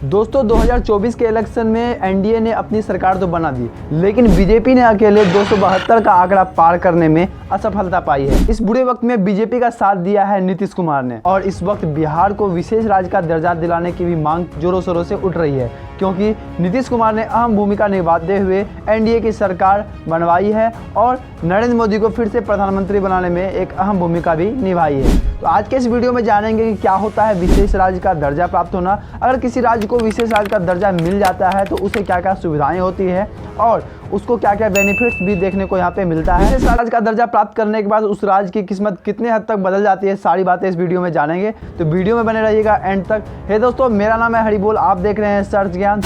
दोस्तों 2024 के इलेक्शन में एनडीए ने अपनी सरकार तो बना दी, लेकिन बीजेपी ने अकेले 272 का आंकड़ा पार करने में असफलता पाई है। इस बुरे वक्त में बीजेपी का साथ दिया है नीतीश कुमार ने और इस वक्त बिहार को विशेष राज्य का दर्जा दिलाने की भी मांग जोरों शोरों से उठ रही है, क्योंकि नीतीश कुमार ने अहम भूमिका निभाते हुए एनडीए की सरकार बनवाई है और नरेंद्र मोदी को फिर से प्रधानमंत्री बनाने में एक अहम भूमिका भी निभाई है। तो आज के इस वीडियो में जानेंगे कि क्या होता है विशेष राज्य का दर्जा प्राप्त होना, अगर किसी राज्य को विशेष राज्य का दर्जा मिल जाता है तो उसे क्या क्या सुविधाएं होती है और उसको क्या क्या बेनिफिट्स भी देखने को यहाँ पे मिलता है। विशेष राज्य का दर्जा प्राप्त करने के बाद उस राज्य की किस्मत कितने हद तक बदल जाती है, सारी बातें इस वीडियो में जानेंगे, तो वीडियो में बने रहिएगा एंड तक। हे दोस्तों, मेरा नाम है हरिबोल, आप देख रहे हैं सर्च ज्ञान।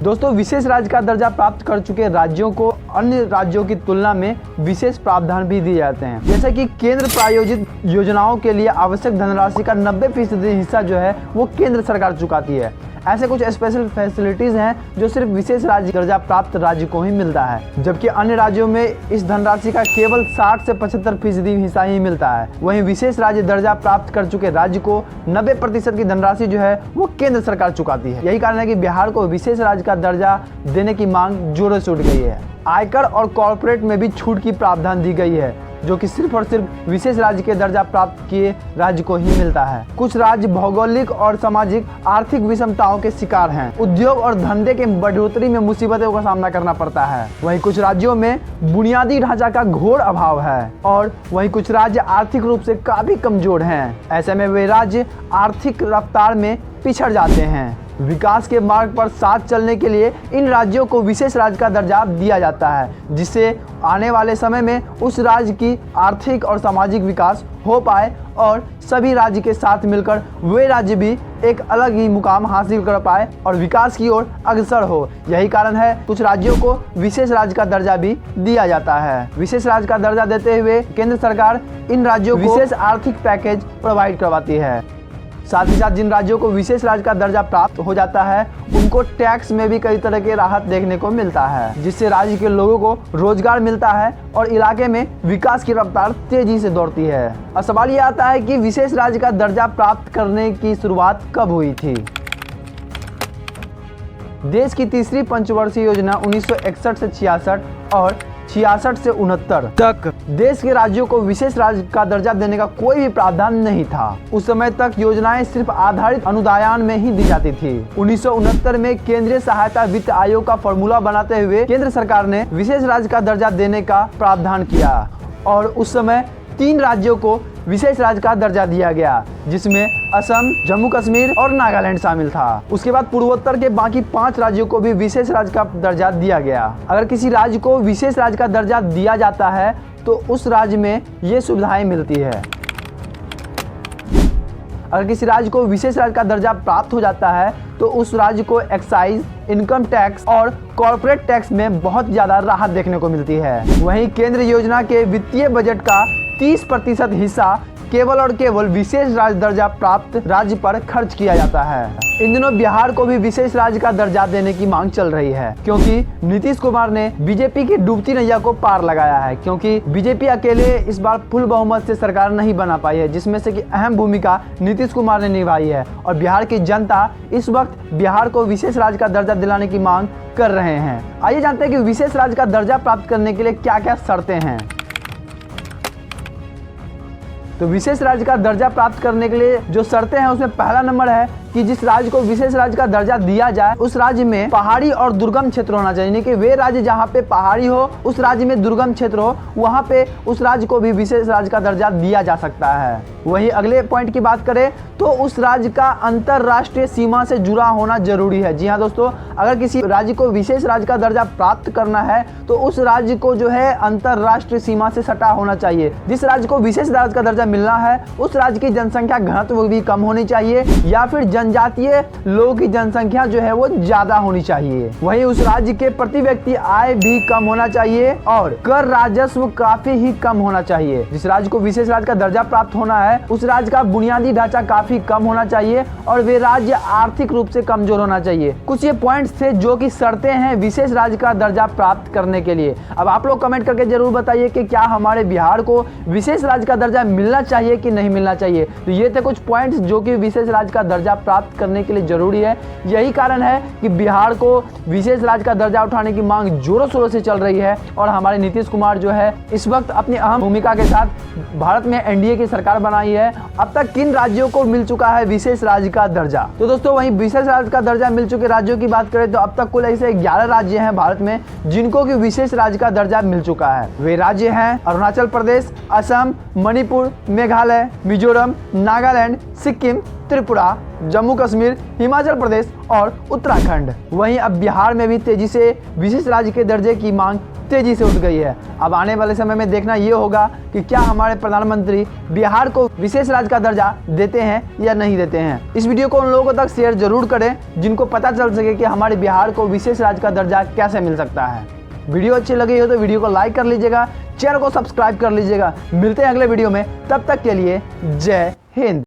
दोस्तों, विशेष राज्य का दर्जा प्राप्त कर चुके राज्यों को अन्य राज्यों की तुलना में विशेष प्रावधान भी दिए जाते हैं, जैसे कि केंद्र प्रायोजित योजनाओं के लिए आवश्यक धनराशि का 90% हिस्सा जो है वो केंद्र सरकार चुकाती है। ऐसे कुछ स्पेशल फैसिलिटीज हैं जो सिर्फ विशेष राज्य दर्जा प्राप्त राज्य को ही मिलता है, जबकि अन्य राज्यों में इस धनराशि का केवल 60 से 75% हिस्सा ही मिलता है। वहीं विशेष राज्य दर्जा प्राप्त कर चुके राज्य को 90% की धनराशि जो है वो केंद्र सरकार चुकाती है। यही कारण है कि बिहार को विशेष राज्य का दर्जा देने की मांग जोरों से उठ गई है। आयकर और कॉर्पोरेट में भी छूट की प्रावधान दी गई है, जो कि सिर्फ और सिर्फ विशेष राज्य के दर्जा प्राप्त किए राज्य को ही मिलता है। कुछ राज्य भौगोलिक और सामाजिक आर्थिक विषमताओं के शिकार हैं, उद्योग और धंधे के बढ़ोतरी में मुसीबतों का सामना करना पड़ता है। वहीं कुछ राज्यों में बुनियादी ढांचा का घोर अभाव है और वहीं कुछ राज्य आर्थिक रूप से काफी कमजोर हैं। ऐसे में वे राज्य आर्थिक रफ्तार में पिछड़ जाते हैं। विकास के मार्ग पर साथ चलने के लिए इन राज्यों को विशेष राज्य का दर्जा दिया जाता है, जिससे आने वाले समय में उस राज्य की आर्थिक और सामाजिक विकास हो पाए और सभी राज्य के साथ मिलकर वे राज्य भी एक अलग ही मुकाम हासिल कर पाए और विकास की ओर अग्रसर हो। यही कारण है कुछ राज्यों को विशेष राज्य का दर्जा भी दिया जाता है। विशेष राज्य का दर्जा देते हुए केंद्र सरकार इन राज्यों को विशेष आर्थिक पैकेज प्रोवाइड करवाती है। साथ ही साथ जिन राज्यों को विशेष राज्य का दर्जा प्राप्त हो जाता है उनको टैक्स में भी कई तरह के राहत देखने को मिलता है, जिससे राज्य के लोगों को रोजगार मिलता है और इलाके में विकास की रफ्तार तेजी से दौड़ती है। अब सवाल ये आता है कि विशेष राज्य का दर्जा प्राप्त करने की शुरुआत कब हुई थी। देश की तीसरी पंचवर्षीय योजना 1961 से 66 और 66 से 69 तक देश के राज्यों को विशेष राज्य का दर्जा देने का कोई भी प्रावधान नहीं था। उस समय तक योजनाएं सिर्फ आधारित अनुदान में ही दी जाती थी। 1969 में केंद्रीय सहायता वित्त आयोग का फॉर्मूला बनाते हुए केंद्र सरकार ने विशेष राज्य का दर्जा देने का प्रावधान किया और उस समय 3 राज्यों को विशेष राज्य का दर्जा दिया गया, जिसमें असम, जम्मू कश्मीर और नागालैंड शामिल था। उसके बाद पूर्वोत्तर के बाकी 5 राज्यों को भी विशेष राज्य का दर्जा दिया गया। अगर किसी राज्य को विशेष राज्य का दर्जा दिया जाता है तो उस राज्य में ये सुविधाएं मिलती है। अगर किसी राज्य को विशेष राज्य का दर्जा प्राप्त हो जाता है तो उस राज्य को एक्साइज, इनकम टैक्स और कॉर्पोरेट टैक्स में बहुत ज्यादा राहत देखने को मिलती है। वहीं केंद्र योजना के वित्तीय बजट का 30% हिस्सा केवल और केवल विशेष राज्य दर्जा प्राप्त राज्य पर खर्च किया जाता है। इन दिनों बिहार को भी विशेष राज्य का दर्जा देने की मांग चल रही है, क्योंकि नीतीश कुमार ने बीजेपी की डूबती नैया को पार लगाया है, क्योंकि बीजेपी अकेले इस बार फुल बहुमत से सरकार नहीं बना पाई है, जिसमें से कि अहम भूमिका नीतीश कुमार ने निभाई है और बिहार की जनता इस वक्त बिहार को विशेष राज्य का दर्जा दिलाने की मांग कर रहे हैं। आइए जानते हैं कि विशेष राज्य का दर्जा प्राप्त करने के लिए क्या क्या शर्तें हैं। तो विशेष राज्य का दर्जा प्राप्त करने के लिए जो शर्तें हैं उसमें पहला नंबर है कि जिस राज्य को विशेष राज्य का दर्जा दिया जाए उस राज्य में पहाड़ी और दुर्गम क्षेत्र होना चाहिए, यानी कि वे राज्य जहाँ पे पहाड़ी हो, उस राज्य में दुर्गम क्षेत्र हो, वहाँ पे उस राज्य को भी विशेष राज्य का दर्जा दिया जा सकता है। वहीं अगले पॉइंट की बात करें तो उस राज्य का अंतरराष्ट्रीय सीमा से जुड़ा होना जरूरी है। जी हाँ दोस्तों, अगर किसी राज्य को विशेष राज्य का दर्जा प्राप्त करना है तो उस राज्य को जो है अंतरराष्ट्रीय सीमा से सटा होना चाहिए। जिस राज्य को विशेष राज्य का दर्जा मिलना है उस राज्य की जनसंख्या घनत्व भी कम होनी चाहिए या फिर जनजातीय लोगों की जनसंख्या जो है वो ज्यादा होनी चाहिए। वहीं उस राज्य के प्रति व्यक्ति आय भी कम होना चाहिए और कर राजस्व काफी ही कम होना चाहिए। जिस राज्य को विशेष राज्य का दर्जा प्राप्त होना है उस राज्य का बुनियादी ढांचा काफी कम होना चाहिए और वे राज्य आर्थिक रूप से कमजोर होना चाहिए। कुछ ये पॉइंट्स थे जो कि शर्तें हैं विशेष राज्य का दर्जा प्राप्त करने के लिए। अब आप लोग कमेंट करके जरूर बताइए कि क्या हमारे बिहार को विशेष राज्य का दर्जा मिलना चाहिए कि नहीं मिलना चाहिए। तो ये थे कुछ पॉइंट्स जो कि विशेष राज्य का दर्जा प्राप्त करने के लिए जरूरी है। यही कारण है कि बिहार को विशेष राज्य का दर्जा उठाने की मांग जोरों शोरों से चल रही है और हमारे नीतीश कुमार जो है इस वक्त अपनी अहम भूमिका के साथ भारत में एनडीए की सरकार बनाई है। अब तक किन राज्यों को मिल चुका है विशेष राज्य का दर्जा? तो दोस्तों वहीं विशेष राज्य का दर्जा मिल चुके राज्यों की बात करें तो अब तक कुल ऐसे 11 राज्य हैं भारत में जिनको कि विशेष राज्य का दर्जा मिल चुका है। वे राज्य हैं अरुणाचल प्रदेश, असम, मणिपुर, मेघालय, मिजोरम, नागालैंड, सिक्किम, त्रिपुरा, जम्मू कश्मीर, हिमाचल प्रदेश और उत्तराखंड। वहीं अब बिहार में भी तेजी से विशेष राज्य के दर्जे की मांग तेजी से उठ गई है। अब आने वाले समय में देखना ये होगा कि क्या हमारे प्रधानमंत्री बिहार को विशेष राज्य का दर्जा देते हैं या नहीं देते हैं। इस वीडियो को उन लोगों तक शेयर जरूर करें जिनको पता चल सके कि हमारे बिहार को विशेष राज्य का दर्जा कैसे मिल सकता है। वीडियो अच्छी लगी हो तो वीडियो को लाइक कर लीजिएगा, चैनल को सब्सक्राइब कर लीजिएगा। मिलते हैं अगले वीडियो में, तब तक के लिए जय हिंद।